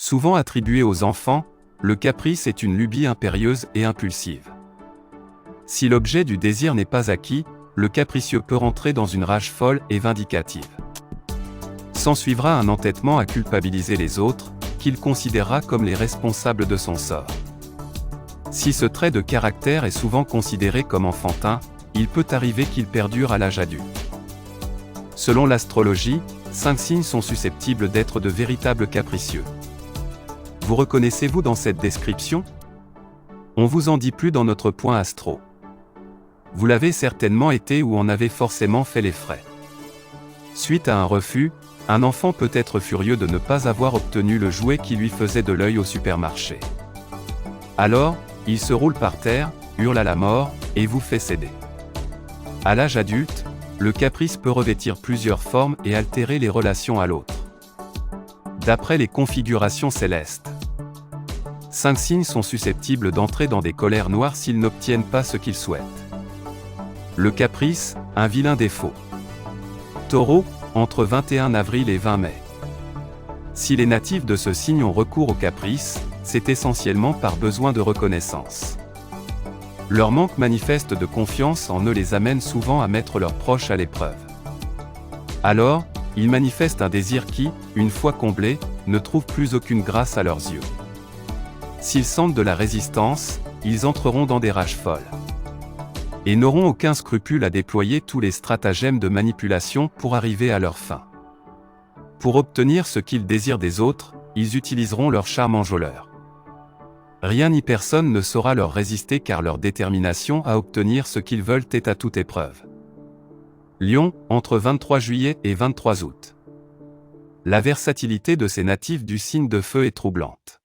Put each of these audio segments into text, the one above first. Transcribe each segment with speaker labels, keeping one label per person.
Speaker 1: Souvent attribué aux enfants, le caprice est une lubie impérieuse et impulsive. Si l'objet du désir n'est pas acquis, le capricieux peut rentrer dans une rage folle et vindicative. S'ensuivra un entêtement à culpabiliser les autres, qu'il considérera comme les responsables de son sort. Si ce trait de caractère est souvent considéré comme enfantin, il peut arriver qu'il perdure à l'âge adulte. Selon l'astrologie, 5 signes sont susceptibles d'être de véritables capricieux. Vous reconnaissez-vous dans cette description? On vous en dit plus dans notre point astro. Vous l'avez certainement été ou en avez forcément fait les frais. Suite à un refus, un enfant peut être furieux de ne pas avoir obtenu le jouet qui lui faisait de l'œil au supermarché. Alors, il se roule par terre, hurle à la mort, et vous fait céder. À l'âge adulte, le caprice peut revêtir plusieurs formes et altérer les relations à l'autre. D'après les configurations célestes, 5 signes sont susceptibles d'entrer dans des colères noires s'ils n'obtiennent pas ce qu'ils souhaitent. Le caprice, un vilain défaut. Taureau, entre 21 avril et 20 mai. Si les natifs de ce signe ont recours au caprice, c'est essentiellement par besoin de reconnaissance. Leur manque manifeste de confiance en eux les amène souvent à mettre leurs proches à l'épreuve. Alors, ils manifestent un désir qui, une fois comblé, ne trouve plus aucune grâce à leurs yeux. S'ils sentent de la résistance, ils entreront dans des rages folles. Et n'auront aucun scrupule à déployer tous les stratagèmes de manipulation pour arriver à leur fin. Pour obtenir ce qu'ils désirent des autres, ils utiliseront leur charme enjôleur. Rien ni personne ne saura leur résister car leur détermination à obtenir ce qu'ils veulent est à toute épreuve. Lion, entre 23 juillet et 23 août. La versatilité de ces natifs du signe de feu est troublante.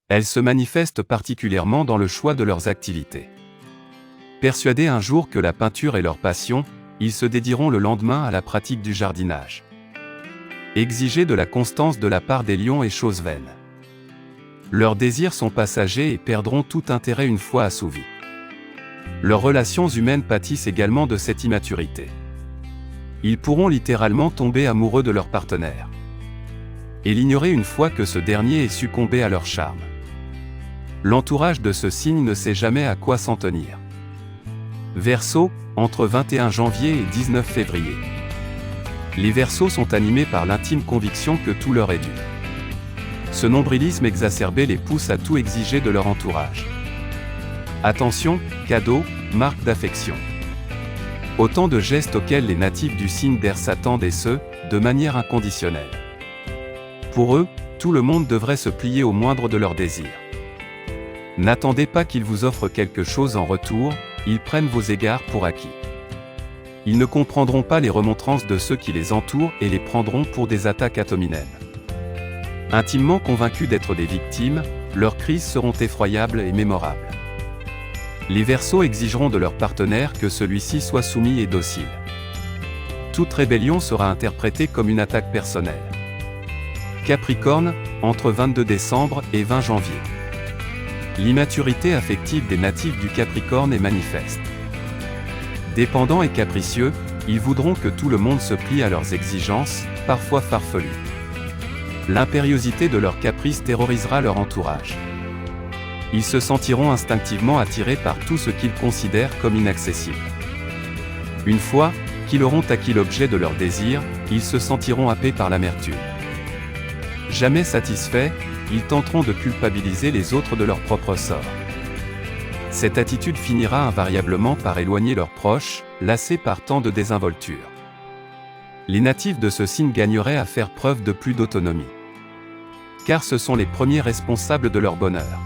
Speaker 1: Elle se manifeste particulièrement dans le choix de leurs activités. Persuadés un jour que la peinture est leur passion, ils se dédieront le lendemain à la pratique du jardinage. Exiger de la constance de la part des lions est chose vaine. Leurs désirs sont passagers et perdront tout intérêt une fois assouvis. Leurs relations humaines pâtissent également de cette immaturité. Ils pourront littéralement tomber amoureux de leur partenaire. Et l'ignorer une fois que ce dernier est succombé à leur charme. L'entourage de ce signe ne sait jamais à quoi s'en tenir. Verseau, entre 21 janvier et 19 février. Les Verseaux sont animés par l'intime conviction que tout leur est dû. Ce nombrilisme exacerbé les pousse à tout exiger de leur entourage. Attention, cadeaux, marques d'affection. Autant de gestes auxquels les natifs du signe d'Air s'attendent et ce, de manière inconditionnelle. Pour eux, tout le monde devrait se plier au moindre de leurs désirs. N'attendez pas qu'ils vous offrent quelque chose en retour, ils prennent vos égards pour acquis. Ils ne comprendront pas les remontrances de ceux qui les entourent et les prendront pour des attaques ad hominem. Intimement convaincus d'être des victimes, leurs crises seront effroyables et mémorables. Les Verseaux exigeront de leur partenaire que celui-ci soit soumis et docile. Toute rébellion sera interprétée comme une attaque personnelle. Capricorne, entre 22 décembre et 20 janvier. L'immaturité affective des natifs du Capricorne est manifeste. Dépendants et capricieux, ils voudront que tout le monde se plie à leurs exigences, parfois farfelues. L'impériosité de leur caprice terrorisera leur entourage. Ils se sentiront instinctivement attirés par tout ce qu'ils considèrent comme inaccessible. Une fois qu'ils auront acquis l'objet de leur désir, ils se sentiront happés par l'amertume. Jamais satisfaits, ils tenteront de culpabiliser les autres de leur propre sort. Cette attitude finira invariablement par éloigner leurs proches, lassés par tant de désinvolture. Les natifs de ce signe gagneraient à faire preuve de plus d'autonomie. Car ce sont les premiers responsables de leur bonheur.